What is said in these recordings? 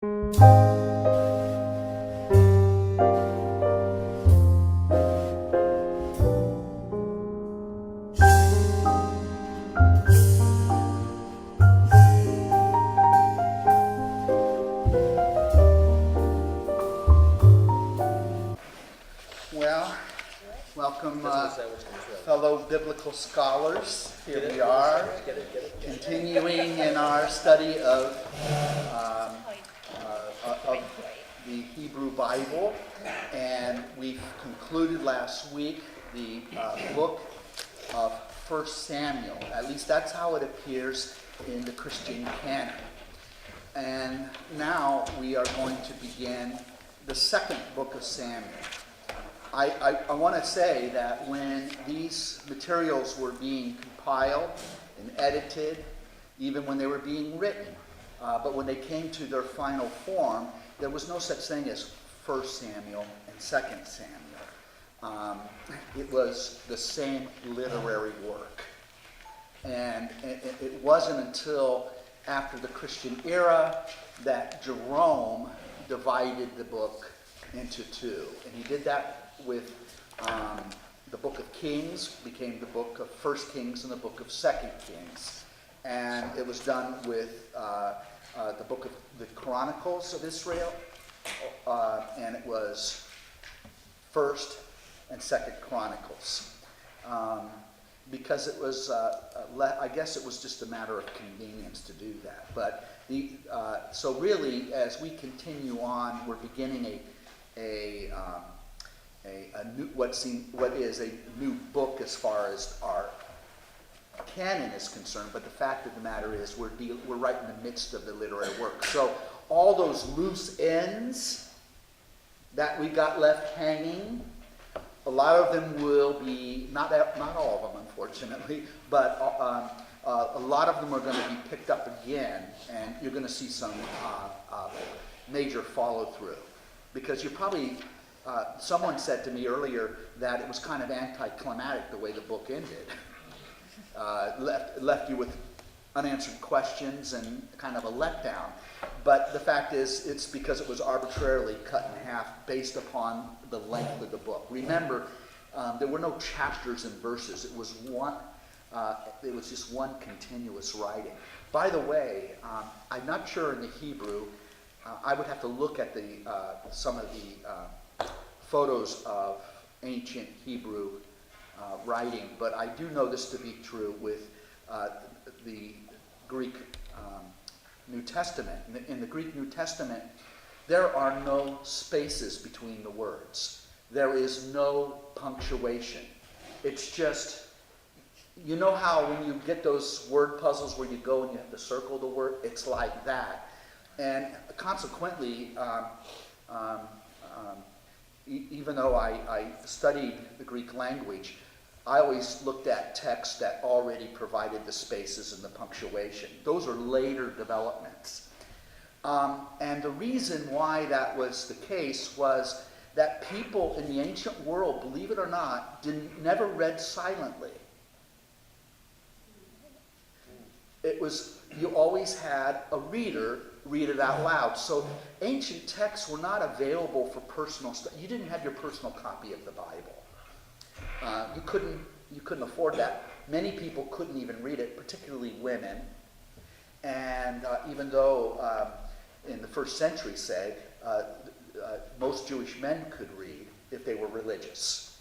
Well, welcome, fellow biblical scholars. Here we are, continuing in our study of the Hebrew Bible, and we concluded last week the book of 1 Samuel. At least that's how it appears in the Christian canon. And now we are going to begin the second book of Samuel. I want to say that when these materials were being compiled and edited, even when they were being written, but when they came to their final form, there was no such thing as 1 Samuel and 2 Samuel. It was the same literary work. And it wasn't until after the Christian era that Jerome divided the book into two. And he did that with the book of Kings, became the book of 1 Kings and the book of 2 Kings. And it was done with the book of the Chronicles of Israel, and it was 1st and 2nd Chronicles. Because it was, I guess it was just a matter of convenience to do that. But so really, as we continue on, we're beginning a new, what is a new book as far as our canon is concerned. But the fact of the matter is, we're right in the midst of the literary work. So all those loose ends that we got left hanging, a lot of them will be, not all of them, unfortunately, but a lot of them are going to be picked up again, and you're going to see some major follow-through. Because you probably, someone said to me earlier that it was kind of anticlimactic the way the book ended. Left you with unanswered questions and kind of a letdown. But the fact is, it's because it was arbitrarily cut in half based upon the length of the book. Remember, there were no chapters and verses. It was one. It was just one continuous writing. By the way, I'm not sure in the Hebrew. I would have to look at some of the photos of ancient Hebrew writing, but I do know this to be true with the Greek New Testament. In the Greek New Testament, there are no spaces between the words. There is no punctuation. It's just, you know how when you get those word puzzles where you go and you have to circle the word? It's like that. And consequently, even though I studied the Greek language, I always looked at texts that already provided the spaces and the punctuation. Those are later developments. And the reason why that was the case was that people in the ancient world, believe it or not, never read silently. It was, you always had a reader read it out loud. So ancient texts were not available for personal study. You didn't have your personal copy of the Bible. You couldn't afford that. Many people couldn't even read it, particularly women. And even though in the first century, say, most Jewish men could read if they were religious,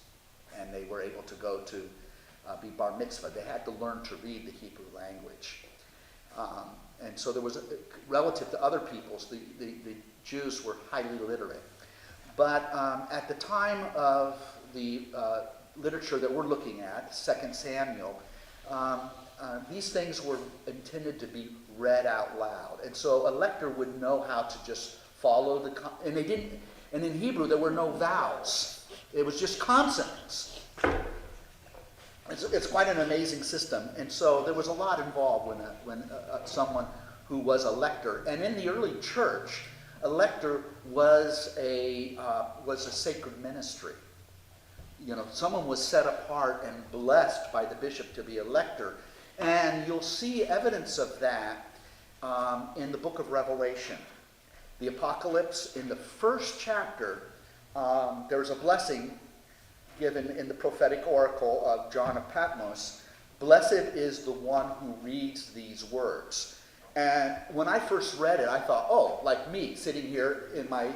and they were able to go to be bar mitzvah, they had to learn to read the Hebrew language. And so there was, relative to other peoples, the Jews were highly literate. But at the time of the literature that we're looking at, 2 Samuel, these things were intended to be read out loud. And so a lector would know how to just follow and they didn't, and in Hebrew there were no vowels. It was just consonants. It's quite an amazing system, and so there was a lot involved when someone who was a lector, and in the early church, a lector was a sacred ministry. You know, someone was set apart and blessed by the bishop to be a lector, and you'll see evidence of that in the book of Revelation. The Apocalypse, in the first chapter, there's a blessing given in the prophetic oracle of John of Patmos. Blessed is the one who reads these words. And when I first read it, I thought, oh, like me, sitting here in my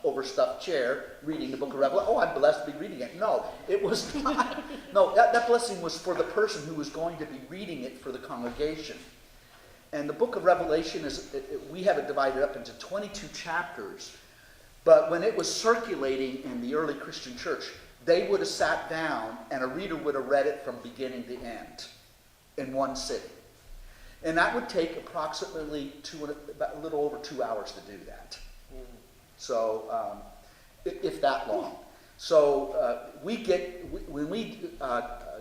overstuffed chair, reading the book of Revelation, oh, I'm blessed to be reading it. No, it was not. No, that blessing was for the person who was going to be reading it for the congregation. And the book of Revelation, we have it divided up into 22 chapters. But when it was circulating in the early Christian church, they would have sat down and a reader would have read it from beginning to end in one sitting. And that would take approximately a little over 2 hours to do that. So, if that long. So, when we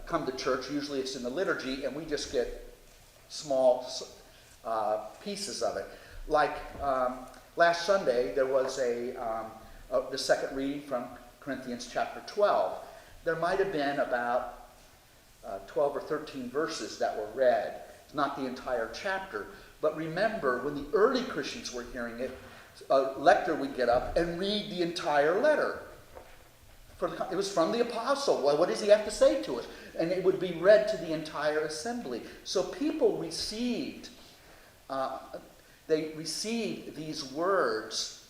come to church, usually it's in the liturgy, and we just get small pieces of it. Like last Sunday, there was the second reading from Corinthians chapter 12. There might have been about 12 or 13 verses that were read. It's not the entire chapter. But remember, when the early Christians were hearing it, a lector would get up and read the entire letter. It was from the apostle. Well, what does he have to say to us? And it would be read to the entire assembly. So people received these words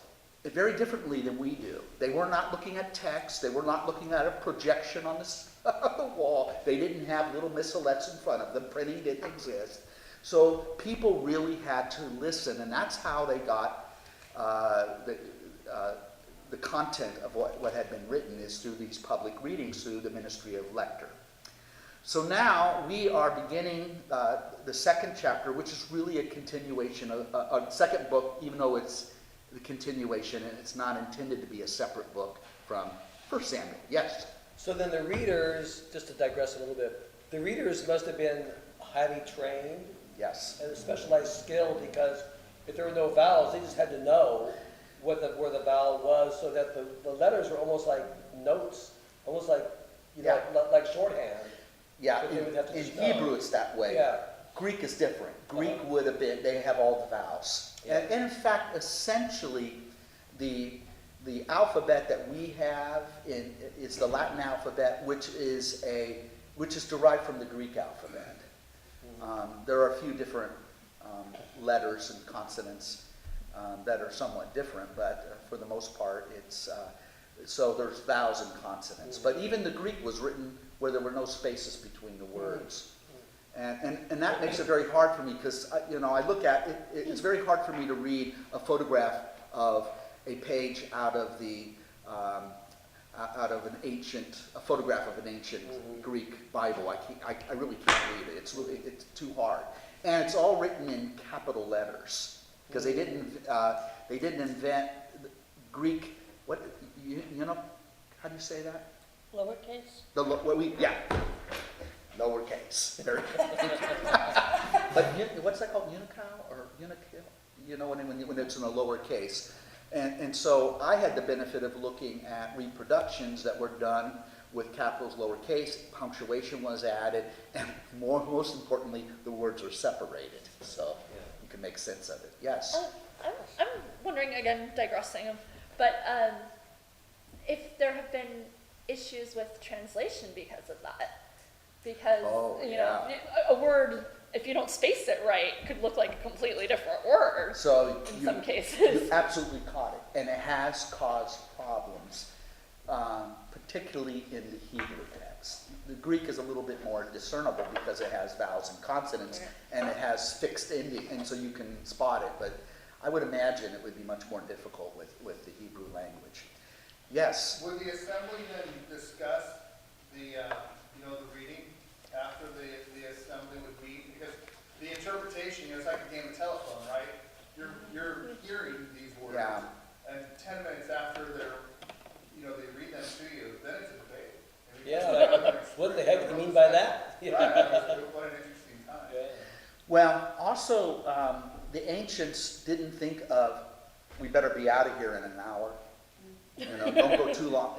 very differently than we do. They were not looking at text. They were not looking at a projection on the wall. They didn't have little missalettes in front of them. Printing didn't exist. So people really had to listen, and that's how they got the content of what had been written is through these public readings, through the ministry of lector. So now we are beginning the second chapter, which is really a continuation of a second book, even though it's the continuation and it's not intended to be a separate book from 1 Samuel. Yes? So then the readers, just to digress a little bit, the readers must have been highly trained. Yes. And a specialized skill, because if there were no vowels, they just had to know where the vowel was, so that the letters were almost like notes, almost like like shorthand. Yeah, But they would have to in just Hebrew know. it's that way. Yeah. Greek is different. Greek would have been, they have all the vowels. Yeah. And in fact, essentially, the alphabet that we have is the Latin alphabet, which is derived from the Greek alphabet. There are a few different letters and consonants that are somewhat different, but for the most part, it's so there's vowels and consonants. But even the Greek was written where there were no spaces between the words. And that makes it very hard for me because, I look at it, it's very hard for me to read a photograph of a page out of a photograph of an ancient Greek Bible. I really can't read it. It's too hard. And it's all written in capital letters because they didn't invent Greek, how do you say that? Lowercase? Lowercase. Very good. But what's that called? Unical or unical? When it's in a lower case. And so I had the benefit of looking at reproductions that were done with capitals lowercase, punctuation was added, and most importantly, the words are separated. So you can make sense of it. Yes? I'm wondering, again, digressing, but if there have been issues with translation because of that. Because, a word, if you don't space it right, could look like a completely different word So in some cases. You absolutely caught it. And it has caused problems, particularly in the Hebrew text. The Greek is a little bit more discernible because it has vowels and consonants, and it has fixed ending, and so you can spot it. But I would imagine it would be much more difficult with the Hebrew language. Yes? Would the assembly then discuss the reading after the assembly would meet? Because the interpretation is like a game of telephone, right? You're hearing these words, and 10 minutes after they read them to you, then it's a debate. What the heck do you mean by that? Right. What an interesting time. Yeah. Well, also, the ancients didn't think of, we better be out of here in an hour. Don't go too long.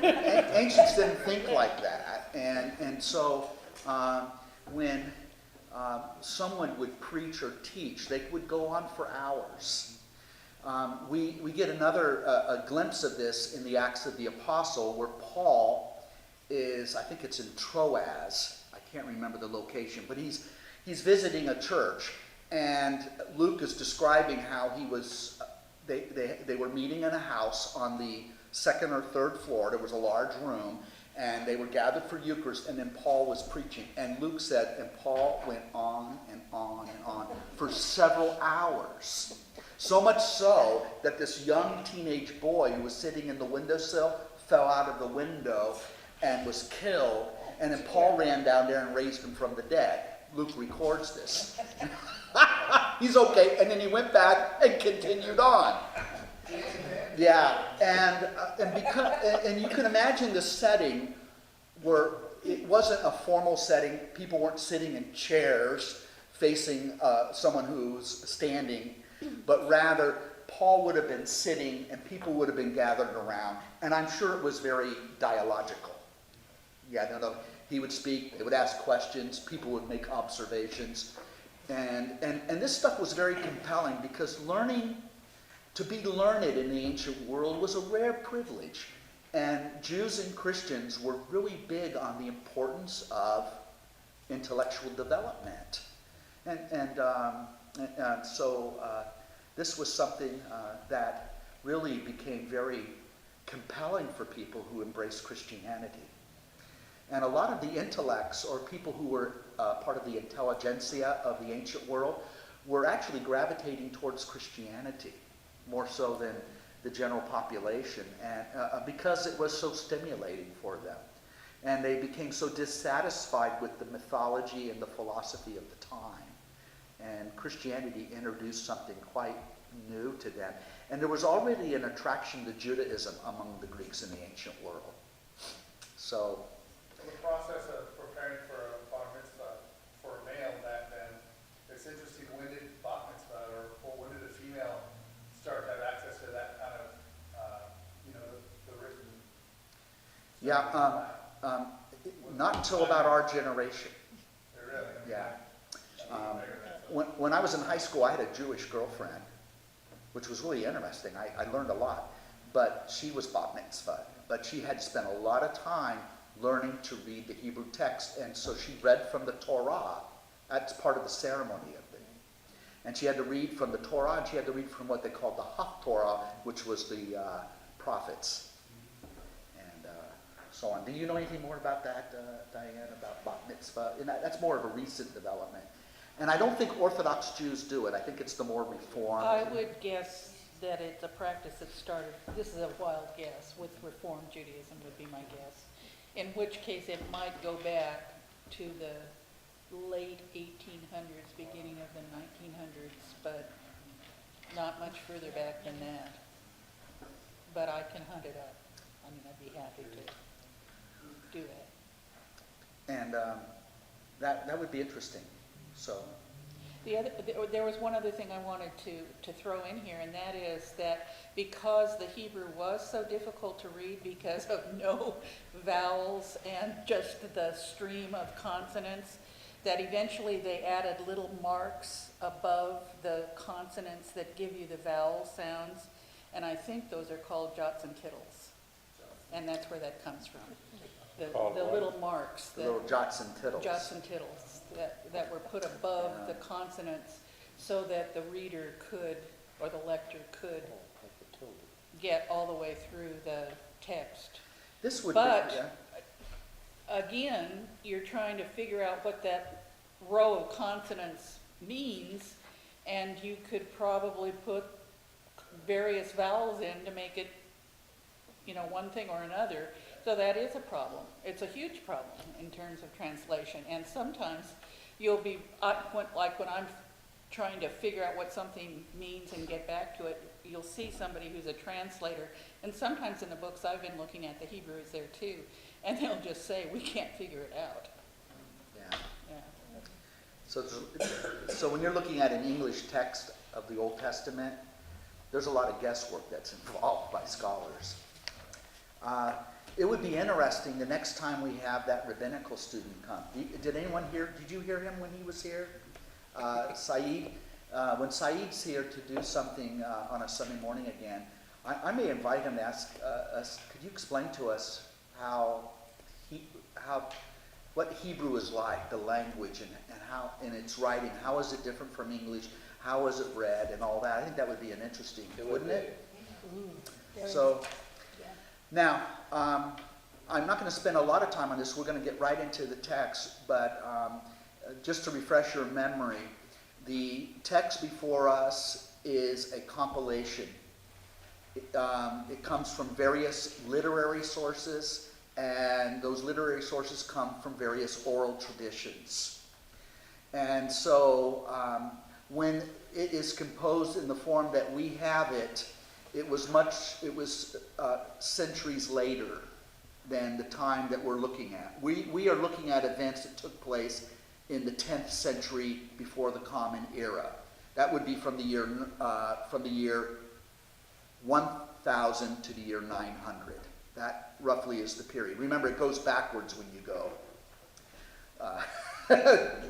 Ancients didn't think like that. And so when someone would preach or teach, they would go on for hours. We get another a glimpse of this in the Acts of the Apostle, where Paul is, I think it's in Troas, I can't remember the location, but he's visiting a church, and Luke is describing how he was, they were meeting in a house on the second or third floor. There was a large room, and they were gathered for Eucharist, and then Paul was preaching. And Luke said, and Paul went on and on and on for several hours. So much so that this young teenage boy who was sitting in the windowsill fell out of the window and was killed. And then Paul ran down there and raised him from the dead. Luke records this. He's okay. And then he went back and continued on. Yeah, and you can imagine the setting where it wasn't a formal setting. People weren't sitting in chairs facing someone who's standing, but rather Paul would have been sitting and people would have been gathered around. And I'm sure it was very dialogical. Yeah, no, he would speak, they would ask questions, people would make observations. And this stuff was very compelling, because to be learned in the ancient world was a rare privilege. And Jews and Christians were really big on the importance of intellectual development. And so this was something that really became very compelling for people who embraced Christianity. And a lot of the intellects, or people who were part of the intelligentsia of the ancient world, were actually gravitating towards Christianity more so than the general population, and because it was so stimulating for them. And they became so dissatisfied with the mythology and the philosophy of the time. And Christianity introduced something quite new to them. And there was already an attraction to Judaism among the Greeks in the ancient world. So The process of preparing for a bar mitzvah for a male back then, it's interesting, when did bat mitzvah, or when did a female start to have access to that kind of, the written? yeah, not until about our generation. Really? Yeah. When I was in high school, I had a Jewish girlfriend, which was really interesting. I learned a lot. But she was bat mitzvah. But she had spent a lot of time learning to read the Hebrew text. And so she read from the Torah. That's part of the ceremony of it. And she had to read from the Torah, and she had to read from what they called the Haftorah, which was the prophets. And so on. Do you know anything more about that, Diane, about bat mitzvah? And that's more of a recent development. And I don't think Orthodox Jews do it. I think it's the more Reformed. I would guess that it's a practice that started, this is a wild guess, with Reform Judaism would be my guess. In which case it might go back to the late 1800s, beginning of the 1900s, but not much further back than that. But I can hunt it up. I mean, I'd be happy to do that. And that would be interesting. So, There was one other thing I wanted to throw in here, and that is that because the Hebrew was so difficult to read because of no vowels and just the stream of consonants, that eventually they added little marks above the consonants that give you the vowel sounds, and I think those are called jots and tittles, and that's where that comes from. The little marks. the little jots and tittles. Jots and tittles that were put above the consonants so that the reader could, or the lector could, get all the way through the text. This would But- be, yeah. Again, you're trying to figure out what that row of consonants means, and you could probably put various vowels in to make it, one thing or another. So that is a problem. It's a huge problem in terms of translation. And sometimes you'll be, like when I'm trying to figure out what something means and get back to it, you'll see somebody who's a translator. And sometimes in the books I've been looking at, the Hebrew is there too. And they'll just say, we can't figure it out. Yeah. Yeah. So when you're looking at an English text of the Old Testament, there's a lot of guesswork that's involved by scholars. It would be interesting the next time we have that rabbinical student come. Did anyone hear, did you hear him when he was here? Saeed? when Saeed's here to do something on a Sunday morning again, I may invite him to ask us, could you explain to us what Hebrew is like, the language, and how, in its writing, how is it different from English, how is it read, and all that? I think that would be an interesting, wouldn't it? So, now, I'm not going to spend a lot of time on this. We're going to get right into the text, but just to refresh your memory, the text before us is a compilation. It comes from various literary sources, and those literary sources come from various oral traditions. And so when it is composed in the form that we have it, it was centuries later than the time that we're looking at. We are looking at events that took place in the 10th century before the Common Era. That would be from the year 1000 to the year 900. That roughly is the period. Remember, it goes backwards when you go,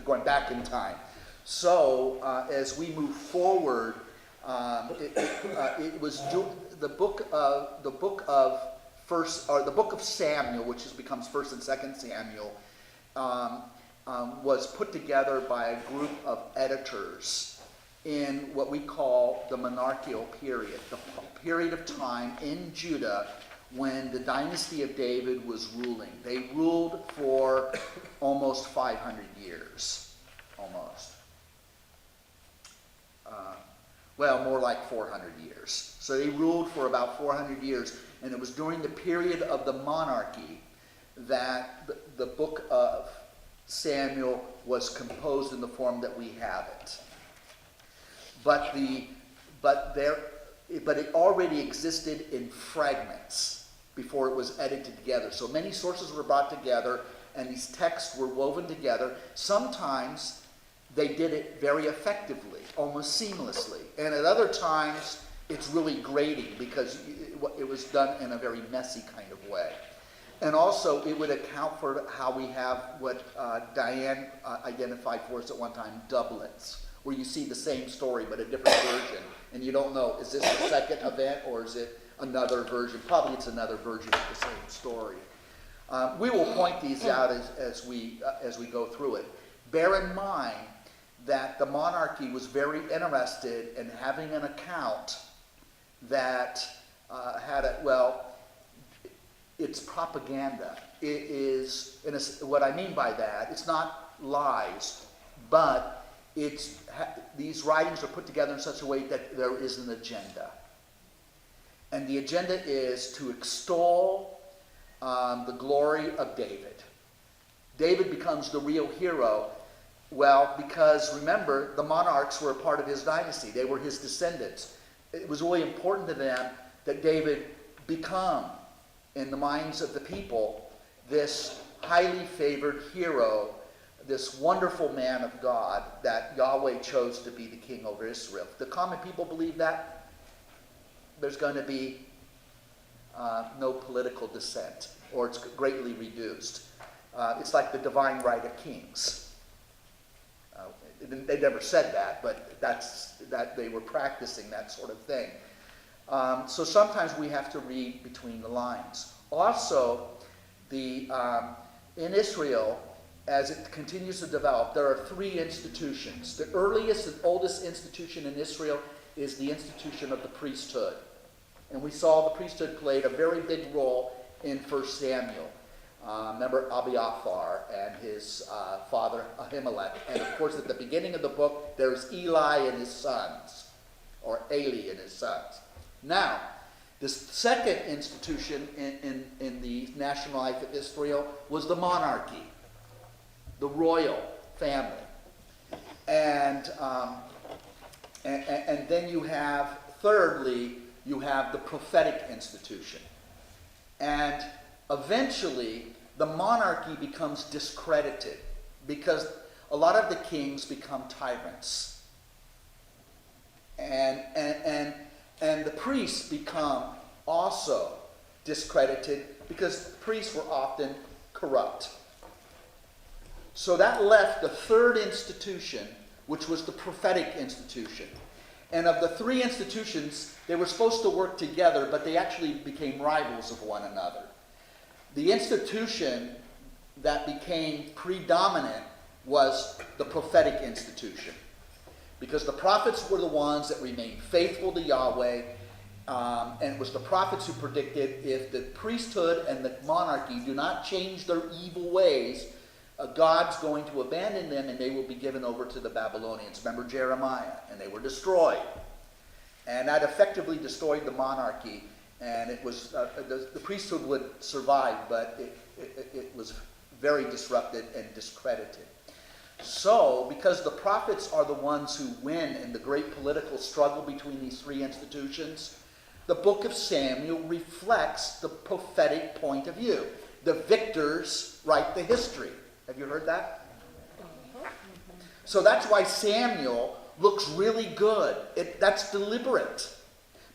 going back in time. So as we move forward, it was the book of Samuel, which becomes 1st and 2nd Samuel, was put together by a group of editors in what we call the monarchical period, the period of time in Judah when the dynasty of David was ruling. They ruled for almost 500 years, almost. Well, more like 400 years. So they ruled for about 400 years, and it was during the period of the monarchy that the book of Samuel was composed in the form that we have it. But it already existed in fragments before it was edited together. So many sources were brought together, and these texts were woven together. Sometimes they did it very effectively, almost seamlessly. And at other times, it's really grating because it was done in a very messy kind of way. And also, it would account for how we have what Diane identified for us at one time, doublets, where you see the same story but a different version. And you don't know, is this the second event or is it another version? Probably it's another version of the same story. We will point these out as we go through it. Bear in mind that the monarchy was very interested in having an account that it's propaganda. It is, what I mean by that, it's not lies, but these writings are put together in such a way that there is an agenda. And the agenda is to extol the glory of David. David becomes the real hero, well, because remember, the monarchs were a part of his dynasty. They were his descendants. It was really important to them that David become, in the minds of the people, this highly favored hero, this wonderful man of God that Yahweh chose to be the king over Israel. The common people believe that there's going to be no political dissent, or it's greatly reduced. It's like the divine right of kings. They never said that, but that they were practicing that sort of thing. So sometimes we have to read between the lines. Also, in Israel, as it continues to develop, there are 3 institutions. The earliest and oldest institution in Israel is the institution of the priesthood. And we saw the priesthood played a very big role in 1 Samuel. Remember Abiathar and his father Ahimelech. And of course, at the beginning of the book, there's Eli and his sons, or Eli and his sons. Now, this second institution in the national life of Israel was the monarchy, the royal family. And then you have, thirdly, you have the prophetic institution. And eventually, the monarchy becomes discredited because a lot of the kings become tyrants. And the priests become also discredited because priests were often corrupt. So that left the third institution, which was the prophetic institution. And of the three institutions, they were supposed to work together, but they actually became rivals of one another. The institution that became predominant was the prophetic institution, because the prophets were the ones that remained faithful to Yahweh, and it was the prophets who predicted if the priesthood and the monarchy do not change their evil ways, God's going to abandon them and they will be given over to the Babylonians. Remember Jeremiah? And they were destroyed. And that effectively destroyed the monarchy. And it was the priesthood would survive, but it was very disrupted and discredited. So, because the prophets are the ones who win in the great political struggle between these three institutions, the book of Samuel reflects the prophetic point of view. The victors write the history. Have you heard that? So that's why Samuel looks really good. That's deliberate.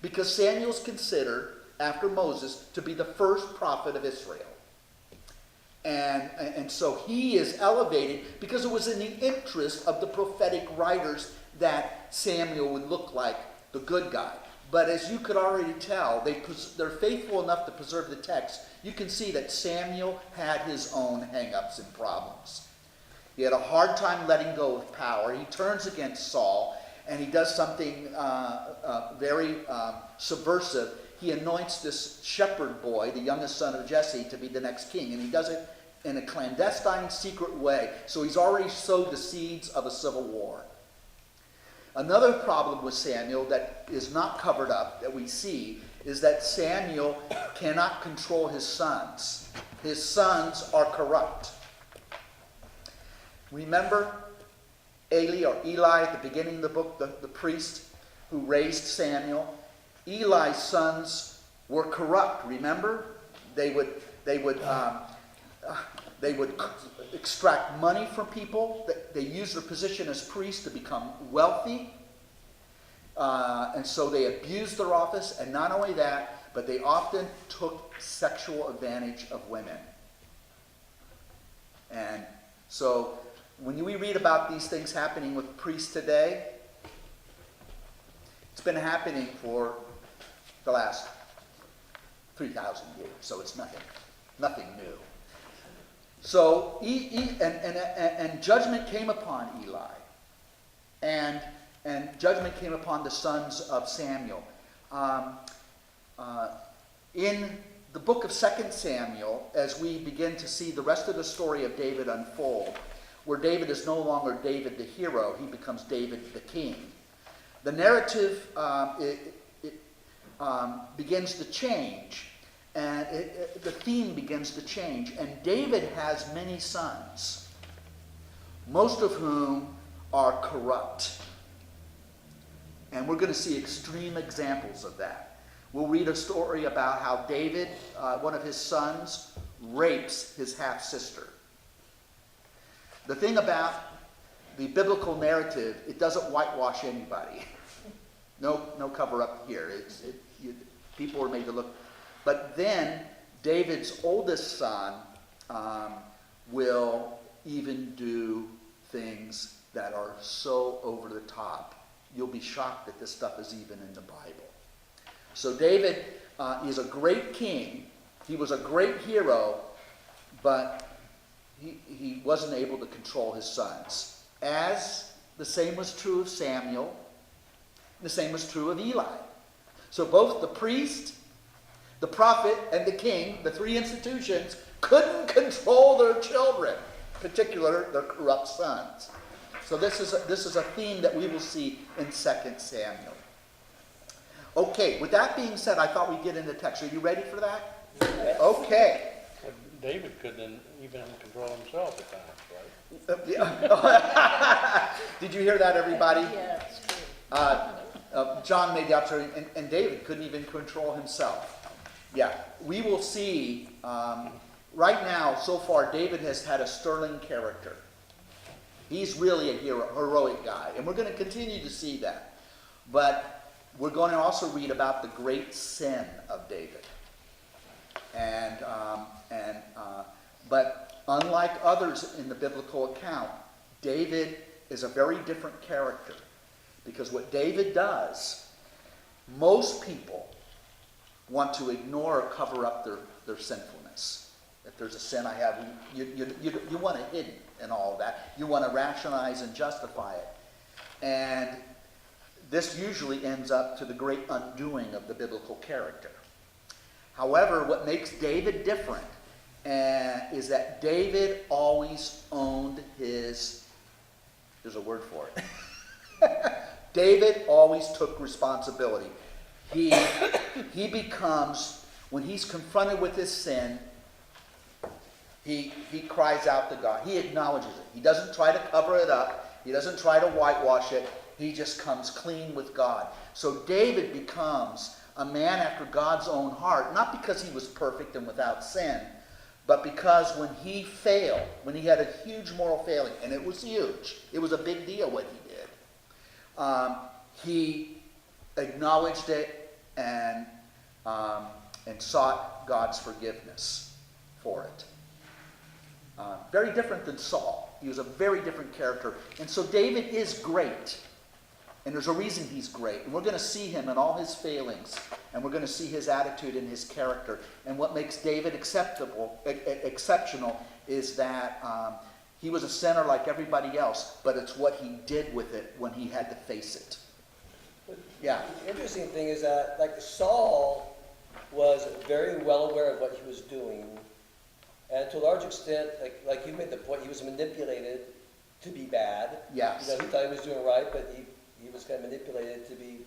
Because Samuel's considered, after Moses, to be the first prophet of Israel. And so he is elevated because it was in the interest of the prophetic writers that Samuel would look like the good guy. But as you could already tell, they're faithful enough to preserve the text. You can see that Samuel had his own hang-ups and problems. He had a hard time letting go of power. He turns against Saul, and he does something very subversive. He anoints this shepherd boy, the youngest son of Jesse, to be the next king. And he does it in a clandestine, secret way. So he's already sowed the seeds of a civil war. Another problem with Samuel that is not covered up, that we see, is that Samuel cannot control his sons. His sons are corrupt. Remember Eli at the beginning of the book, the priest who raised Samuel? Eli's sons were corrupt, remember? They would extract money from people. They used their position as priests to become wealthy. And so they abused their office. And not only that, but they often took sexual advantage of women. And so when we read about these things happening with priests today, it's been happening for the last 3,000 years. So it's nothing new. So, and judgment came upon Eli, and judgment came upon the sons of Samuel. In the book of 2 Samuel, as we begin to see the rest of the story of David unfold, where David is no longer David the hero, he becomes David the king. The narrative begins to change. And the theme begins to change. And David has many sons, most of whom are corrupt. And we're going to see extreme examples of that. We'll read a story about how David, one of his sons, rapes his half-sister. The thing about the biblical narrative, it doesn't whitewash anybody. No cover-up here. People are made to look... But then David's oldest son will even do things that are so over the top. You'll be shocked that this stuff is even in the Bible. So David is a great king. He was a great hero, but he wasn't able to control his sons. As the same was true of Samuel, the same was true of Eli. So both the priest, the prophet, and the king, the three institutions, couldn't control their children, particularly their corrupt sons. So this is a theme that we will see in 2 Samuel. Okay, with that being said, I thought we'd get into text. Are you ready for that? Yes. Okay. Well, David couldn't even control himself at times, right? Did you hear that, everybody? Yeah, it's true. John made the observation, and David couldn't even control himself. Yeah, we will see, right now, so far, David has had a sterling character. He's really a heroic guy, and we're going to continue to see that. But we're going to also read about the great sin of David. But unlike others in the biblical account, David is a very different character. Because what David does, most people want to ignore or cover up their sinfulness. If there's a sin I have, you want it hidden and all of that. You want to rationalize and justify it. And this usually ends up to the great undoing of the biblical character. However, what makes David different is that David always owned his, there's a word for it. David always took responsibility. He becomes, when he's confronted with his sin, he cries out to God. He acknowledges it. He doesn't try to cover it up. He doesn't try to whitewash it. He just comes clean with God. So David becomes a man after God's own heart, not because he was perfect and without sin, but because when he failed, when he had a huge moral failing, and it was huge, it was a big deal what he did, he acknowledged it and sought God's forgiveness for it. Very different than Saul. He was a very different character. And so David is great. And there's a reason he's great. And we're going to see him in all his failings. And we're going to see his attitude and his character. And what makes David exceptional is that he was a sinner like everybody else. But it's what he did with it when he had to face it. Yeah. The interesting thing is that, like, Saul was very well aware of what he was doing. And to a large extent, like you made the point, he was manipulated to be bad. Yes. He thought he was doing right, but he was kind of manipulated to be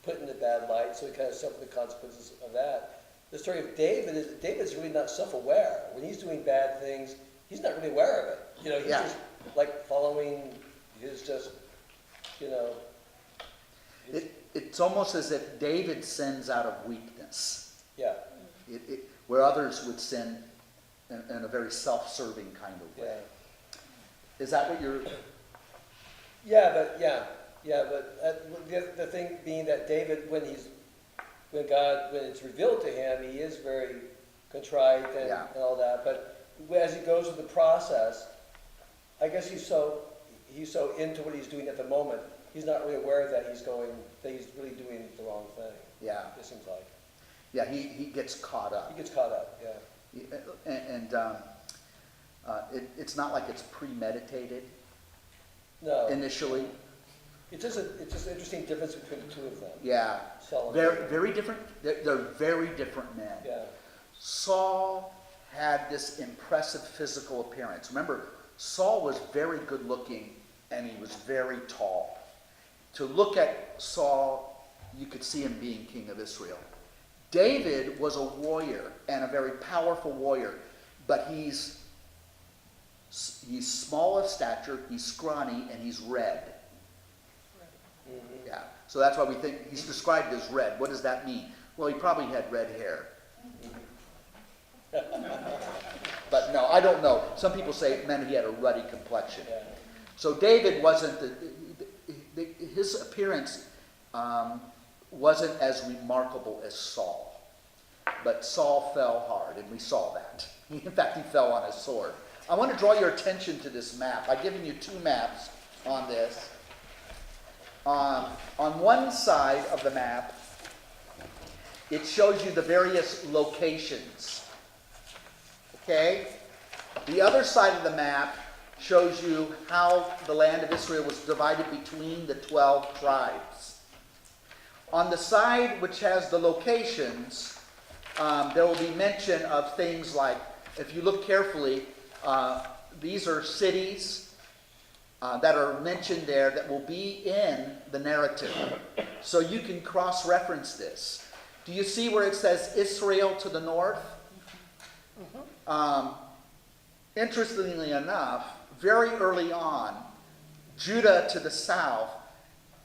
put in the bad light, so he kind of suffered the consequences of that. The story of David is, David's really not self-aware. When he's doing bad things, he's not really aware of it. He's just like following his It's almost as if David sins out of weakness. Yeah. Where others would sin in a very self-serving kind of way. Yeah. Is that what you're... But the thing being that David, when it's revealed to him, he is very contrite and all that. But as he goes through the process, I guess he's so into what he's doing at the moment, he's not really aware that he's really doing the wrong thing. Yeah. It seems like. Yeah, he gets caught up. He gets caught up. Yeah. It's not like it's premeditated No. initially. It's just an interesting difference between the two of them. Yeah. Saul and Very, David. very different. They're very different men. Yeah. Saul had this impressive physical appearance. Remember, Saul was very good looking and he was very tall. To look at Saul, you could see him being king of Israel. David was a warrior and a very powerful warrior, but he's small of stature, he's scrawny, and he's red. Mm-hmm. Yeah. So that's why we think he's described as red. What does that mean? Well, he probably had red hair. But no, I don't know. Some people say it meant he had a ruddy complexion. Yeah. So David wasn't, his appearance wasn't as remarkable as Saul. But Saul fell hard, and we saw that. In fact, he fell on his sword. I want to draw your attention to this map. I've given you two maps on this. On one side of the map, it shows you the various locations. Okay? The other side of the map shows you how the land of Israel was divided between the 12 tribes. On the side which has the locations, there will be mention of things like, if you look carefully, these are cities that are mentioned there that will be in the narrative. So you can cross-reference this. Do you see where it says Israel to the north? Interestingly enough, very early on, Judah to the south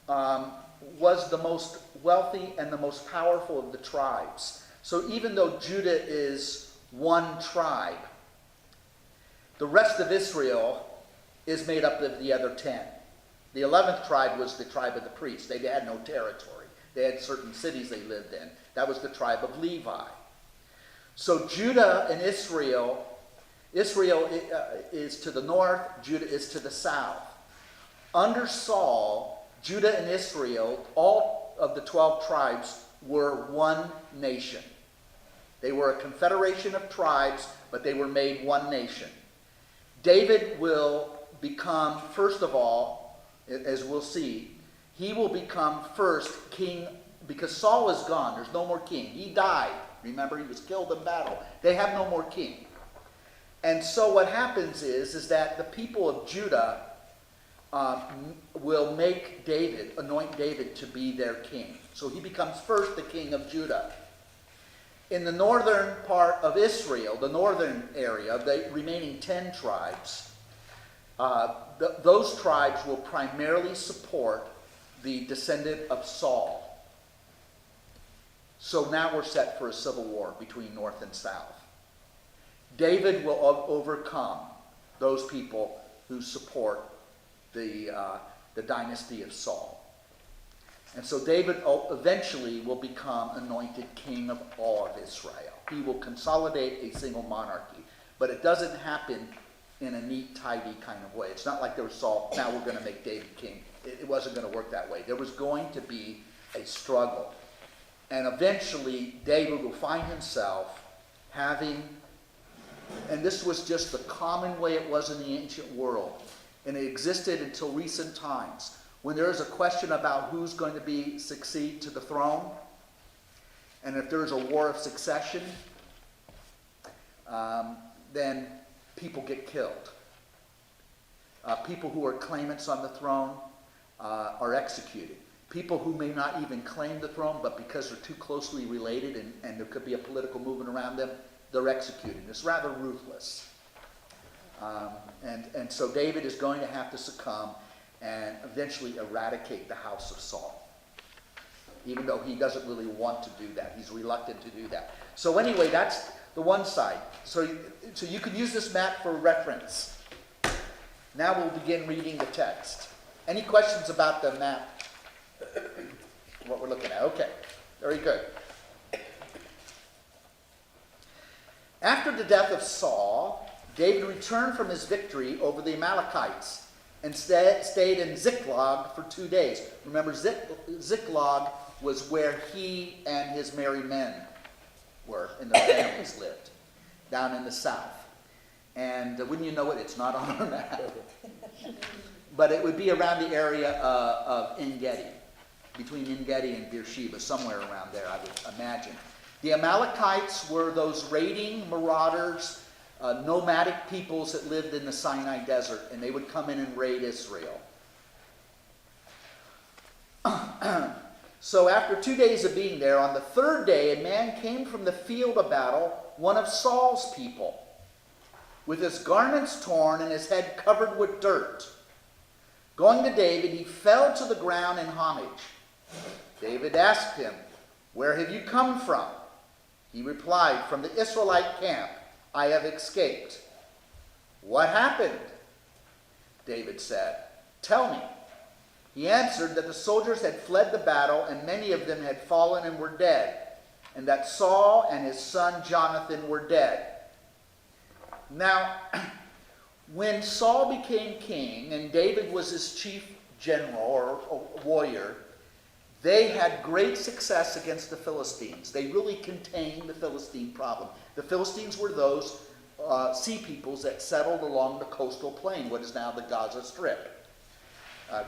was the most wealthy and the most powerful of the tribes. So even though Judah is one tribe, the rest of Israel is made up of the other 10. The 11th tribe was the tribe of the priests. They had no territory. They had certain cities they lived in. That was the tribe of Levi. So Judah and Israel is to the north, Judah is to the south. Under Saul, Judah and Israel, all of the 12 tribes, were one nation. They were a confederation of tribes, but they were made one nation. David will become, first of all, as we'll see, he will become first king, because Saul is gone. There's no more king. He died. Remember, he was killed in battle. They have no more king. And so what happens is that the people of Judah will make David, anoint David to be their king. So he becomes first the king of Judah. In the northern part of Israel, the northern area, the remaining 10 tribes, those tribes will primarily support the descendant of Saul. So now we're set for a civil war between north and south. David will overcome those people who support the dynasty of Saul. And so David eventually will become anointed king of all of Israel. He will consolidate a single monarchy. But it doesn't happen in a neat, tidy kind of way. It's not like there was Saul, now we're going to make David king. It wasn't going to work that way. There was going to be a struggle. And eventually, David will find himself having, and this was just the common way it was in the ancient world, and it existed until recent times. When there is a question about who's going to succeed to the throne, and if there's a war of succession, then people get killed. People who are claimants on the throne are executed. People who may not even claim the throne, but because they're too closely related and there could be a political movement around them, they're executed. It's rather ruthless. And so David is going to have to succumb and eventually eradicate the house of Saul. Even though he doesn't really want to do that. He's reluctant to do that. So anyway, that's the one side. So you can use this map for reference. Now we'll begin reading the text. Any questions about the map? What we're looking at. Okay, very good. After the death of Saul, David returned from his victory over the Amalekites and stayed in Ziklag for 2 days. Remember, Ziklag was where he and his merry men were, and their families lived, down in the south. And wouldn't you know it, it's not on our map. But it would be around the area of En-Gedi, between En-Gedi and Beersheba, somewhere around there, I would imagine. The Amalekites were those raiding marauders, nomadic peoples that lived in the Sinai desert, and they would come in and raid Israel. So after 2 days of being there, on the third day, a man came from the field of battle, one of Saul's people, with his garments torn and his head covered with dirt. Going to David, he fell to the ground in homage. David asked him, "Where have you come from?" He replied, "From the Israelite camp. I have escaped." "What happened?" David said. "Tell me." He answered that the soldiers had fled the battle, and many of them had fallen and were dead, and that Saul and his son Jonathan were dead. Now, when Saul became king, and David was his chief general or warrior, they had great success against the Philistines. They really contained the Philistine problem. The Philistines were those sea peoples that settled along the coastal plain, what is now the Gaza Strip.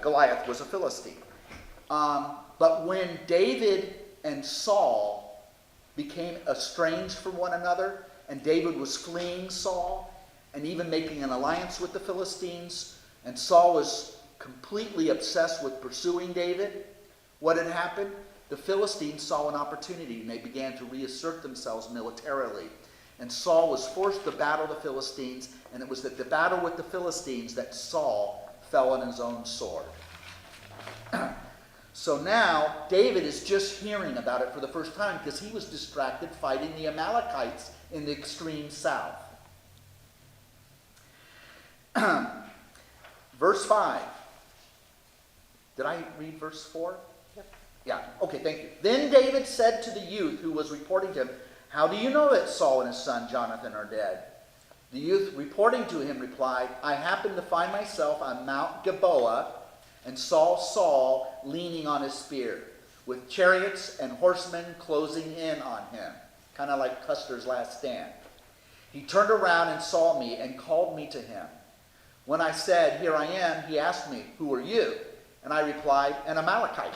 Goliath was a Philistine. But when David and Saul became estranged from one another, and David was fleeing Saul, and even making an alliance with the Philistines, and Saul was completely obsessed with pursuing David, what had happened? The Philistines saw an opportunity, and they began to reassert themselves militarily. And Saul was forced to battle the Philistines, and it was at the battle with the Philistines that Saul fell on his own sword. So now, David is just hearing about it for the first time because he was distracted fighting the Amalekites in the extreme south. Verse 5. Did I read verse 4? Yep. Yeah, okay, thank you. Then David said to the youth who was reporting to him, "How do you know that Saul and his son Jonathan are dead?" The youth reporting to him replied, "I happened to find myself on Mount Gilboa and saw Saul leaning on his spear, with chariots and horsemen closing in on him, kind of like Custer's Last Stand. He turned around and saw me and called me to him. When I said, 'Here I am,' he asked me, 'Who are you?' And I replied, 'An Amalekite.'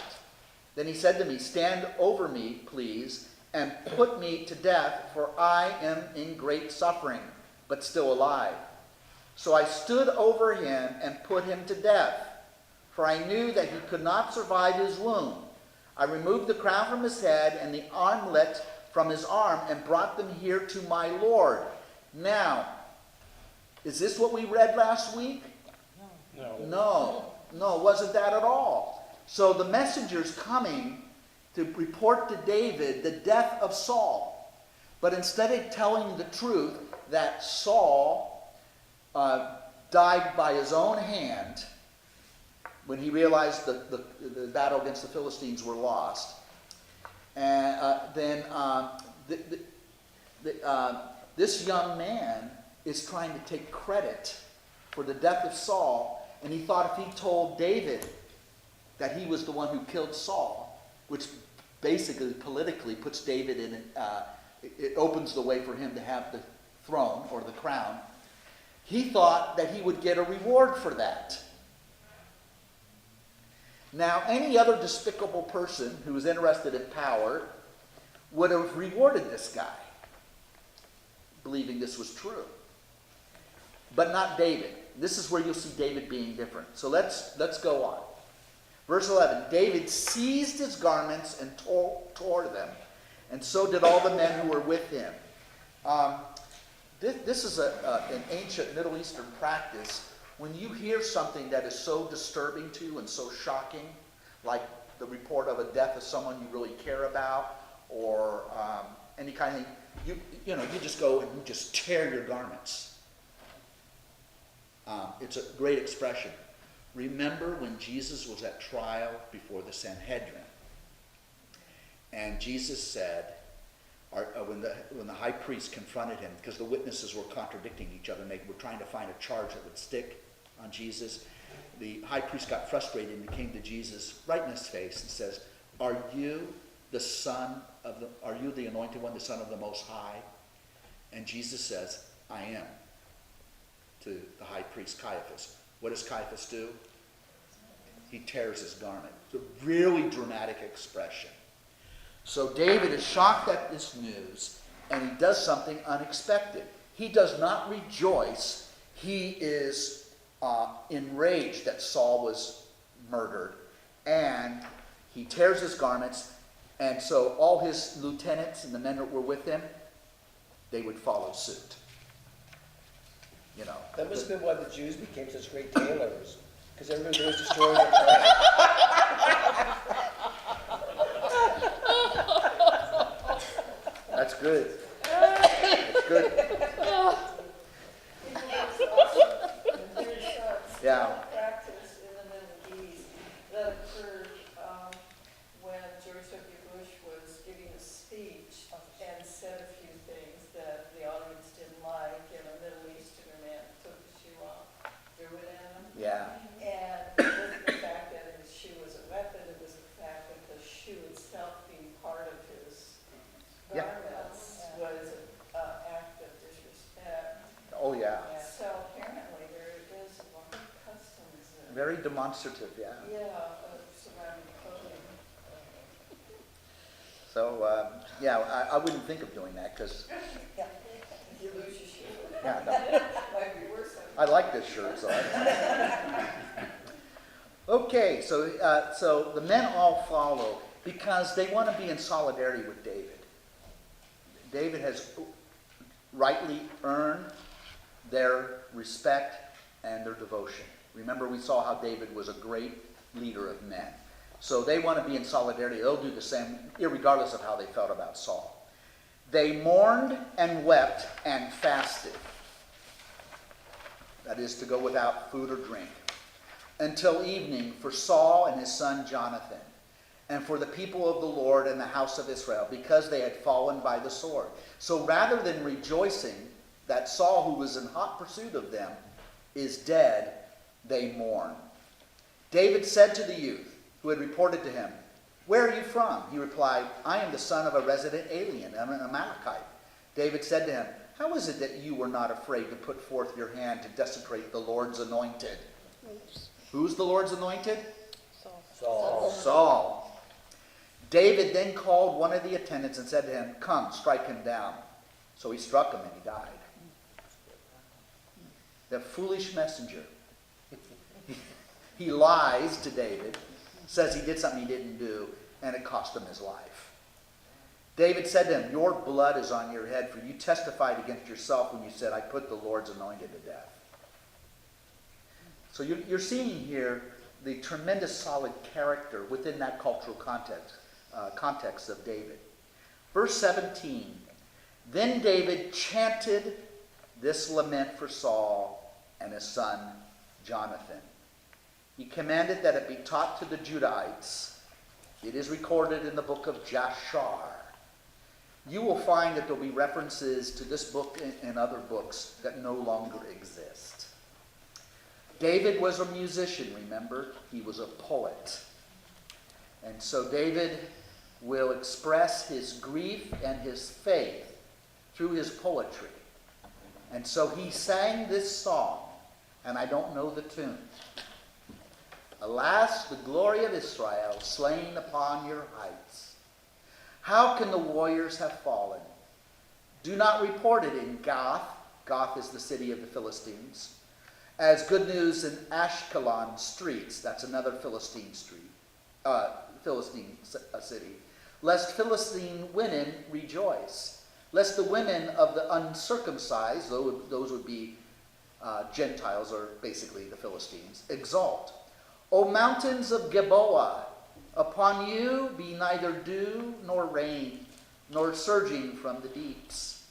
Then he said to me, 'Stand over me, please, and put me to death, for I am in great suffering, but still alive.' So I stood over him and put him to death, for I knew that he could not survive his wound. I removed the crown from his head and the armlet from his arm and brought them here to my Lord." Now, is this what we read last week? No. No, it wasn't that at all. So the messenger's coming to report to David the death of Saul. But instead of telling the truth that Saul died by his own hand when he realized the battle against the Philistines were lost, and this young man is trying to take credit for the death of Saul, and he thought if he told David that he was the one who killed Saul, which basically politically puts David in, it opens the way for him to have the throne or the crown, he thought that he would get a reward for that. Now, any other despicable person who was interested in power would have rewarded this guy, believing this was true. But not David. This is where you'll see David being different. So let's go on. Verse 11, David seized his garments and tore them, and so did all the men who were with him. This is an ancient Middle Eastern practice. When you hear something that is so disturbing to you and so shocking, like the report of a death of someone you really care about, or any kind of, you just go and you just tear your garments. It's a great expression. Remember when Jesus was at trial before the Sanhedrin, and Jesus said, when the high priest confronted him, because the witnesses were contradicting each other, and they were trying to find a charge that would stick on Jesus, the high priest got frustrated and came to Jesus right in his face and says, "Are you the anointed one, the Son of the Most High?" And Jesus says, "I am," to the high priest Caiaphas. What does Caiaphas do? He tears his garment. It's a really dramatic expression. So David is shocked at this news, and he does something unexpected. He does not rejoice. He is enraged that Saul was murdered, and he tears his garments, and so all his lieutenants and the men that were with him, they would follow suit. That must have been why the Jews became such great tailors, because everybody was destroying their clothes. That's good. That's good. Yeah. Practice in the Middle East that occurred when George W. Bush was giving a speech and said a few things that the audience didn't like, and a Middle Easterner man took the shoe off, threw it at him. Yeah. And it wasn't the fact that his shoe was a weapon, it was the fact that the shoe itself being part of his Yeah. garments was an act of disrespect. Oh, yeah. So apparently there is a lot of customs that Very demonstrative, yeah. surrounding clothing. So, I wouldn't think of doing that because, You lose your shoe. yeah, no. Might be worse. I like this shirt, so Okay, so the men all follow because they want to be in solidarity with David. David has rightly earned their respect and their devotion. Remember, we saw how David was a great leader of men. So they want to be in solidarity. They'll do the same, irregardless of how they felt about Saul. They mourned and wept and fasted. That is, to go without food or drink, until evening for Saul and his son Jonathan, and for the people of the Lord and the house of Israel, because they had fallen by the sword. So rather than rejoicing that Saul, who was in hot pursuit of them, is dead, they mourn. David said to the youth who had reported to him, "Where are you from?" He replied, "I am the son of a resident alien. I'm an Amalekite." David said to him, "How is it that you were not afraid to put forth your hand to desecrate the Lord's anointed?" Who's the Lord's anointed? Saul. Saul. David then called one of the attendants and said to him, "Come, strike him down." So he struck him and he died. The foolish messenger. He lies to David, says he did something he didn't do, and it cost him his life. David said to him, "Your blood is on your head, for you testified against yourself when you said, I put the Lord's anointed to death." So you're seeing here the tremendous solid character within that cultural context of David. Verse 17, then David chanted this lament for Saul and his son Jonathan. He commanded that it be taught to the Judahites. It is recorded in the book of Jashar. You will find that there will be references to this book and other books that no longer exist. David was a musician, remember? He was a poet. And so David will express his grief and his faith through his poetry. And so he sang this song, and I don't know the tune. Alas, the glory of Israel, slain upon your heights. How can the warriors have fallen? Do not report it in Gath. Gath is the city of the Philistines. As good news in Ashkelon streets. That's another Philistine street. Philistine city. Lest Philistine women rejoice. Lest the women of the uncircumcised, those would be Gentiles, or basically the Philistines, exult. O mountains of Gilboa, upon you be neither dew nor rain, nor surging from the deeps.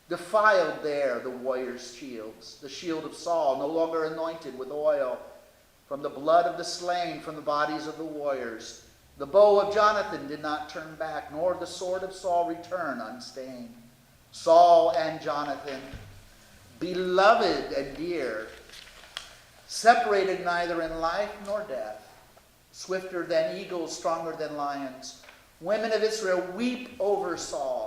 Defiled there the warrior's shields, the shield of Saul, no longer anointed with oil, from the blood of the slain, from the bodies of the warriors. The bow of Jonathan did not turn back, nor the sword of Saul return unstained. Saul and Jonathan, beloved and dear, separated neither in life nor death, swifter than eagles, stronger than lions. Women of Israel, weep over Saul,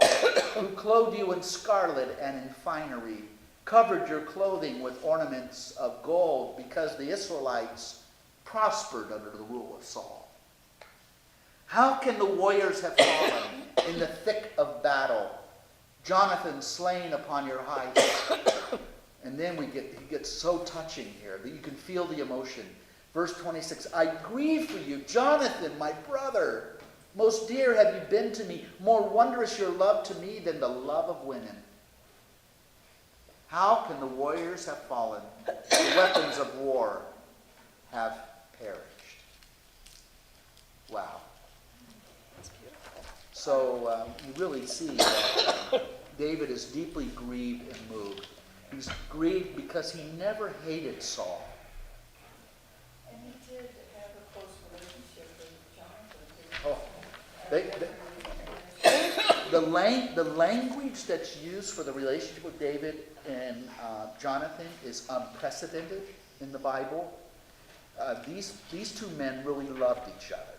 who clothed you in scarlet and in finery, covered your clothing with ornaments of gold, because the Israelites prospered under the rule of Saul. How can the warriors have fallen in the thick of battle? Jonathan slain upon your heights. And then he gets so touching here that you can feel the emotion. Verse 26, I grieve for you, Jonathan, my brother. Most dear have you been to me. More wondrous your love to me than the love of women. How can the warriors have fallen? The weapons of war have perished. Wow. So you really see that David is deeply grieved and moved. He's grieved because he never hated Saul. And he did have a close relationship with Jonathan. The language that's used for the relationship with David and Jonathan is unprecedented in the Bible. These two men really loved each other.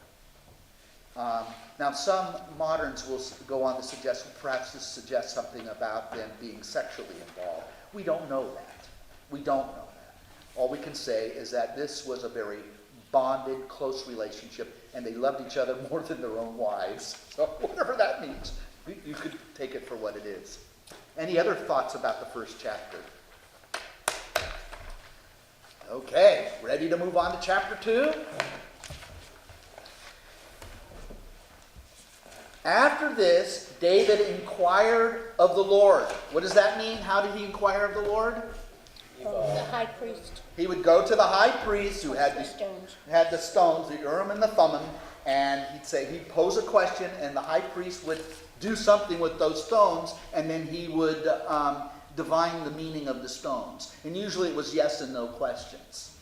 Now, some moderns will go on to suggest, perhaps this suggests something about them being sexually involved. We don't know that. We don't know that. All we can say is that this was a very bonded, close relationship, and they loved each other more than their own wives. So whatever that means, you could take it for what it is. Any other thoughts about the first chapter? Okay, ready to move on to chapter 2? After this, David inquired of the Lord. What does that mean? How did he inquire of the Lord? The high priest. He would go to the high priest who had The stones. the stones, the Urim and the Thummim, and he'd pose a question, and the high priest would do something with those stones, and then he would divine the meaning of the stones. And usually it was yes and no questions.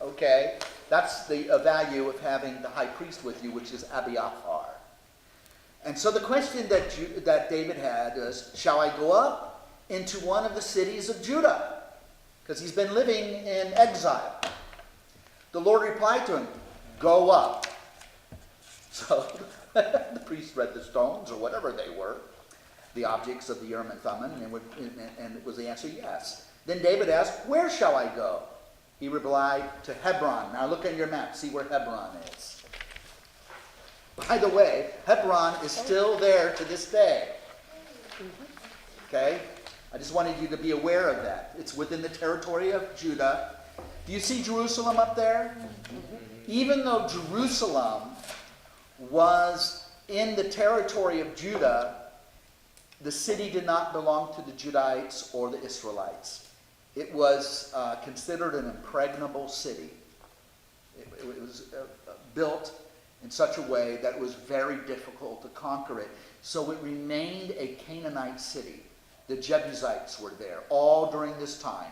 Okay? That's the value of having the high priest with you, which is Abiathar. And so the question that David had is, shall I go up into one of the cities of Judah? Because he's been living in exile. The Lord replied to him, go up. So the priest read the stones, or whatever they were, the objects of the Urim and Thummim, and it was the answer, yes. Then David asked, where shall I go? He replied, to Hebron. Now look at your map, see where Hebron is. By the way, Hebron is still there to this day. Okay? I just wanted you to be aware of that. It's within the territory of Judah. Do you see Jerusalem up there? Even though Jerusalem was in the territory of Judah, the city did not belong to the Judahites or the Israelites. It was considered an impregnable city. It was built in such a way that it was very difficult to conquer it. So it remained a Canaanite city. The Jebusites were there all during this time.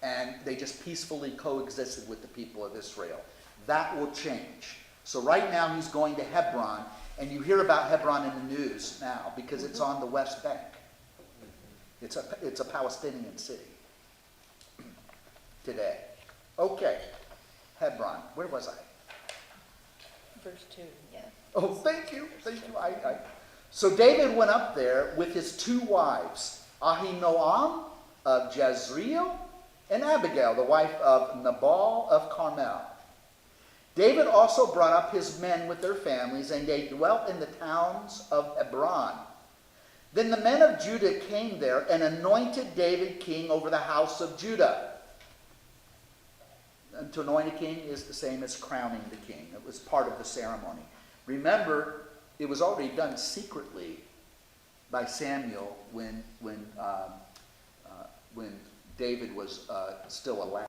And they just peacefully coexisted with the people of Israel. That will change. So right now he's going to Hebron, and you hear about Hebron in the news now because it's on the West Bank. It's a Palestinian city today. Okay, Hebron. Where was I? Verse 2. Yeah. Oh, thank you. So David went up there with his 2 wives, Ahinoam of Jezreel and Abigail, the wife of Nabal of Carmel. David also brought up his men with their families, and they dwelt in the towns of Hebron. Then the men of Judah came there and anointed David king over the house of Judah. And to anoint a king is the same as crowning the king. It was part of the ceremony. Remember, it was already done secretly by Samuel when David was still a lad.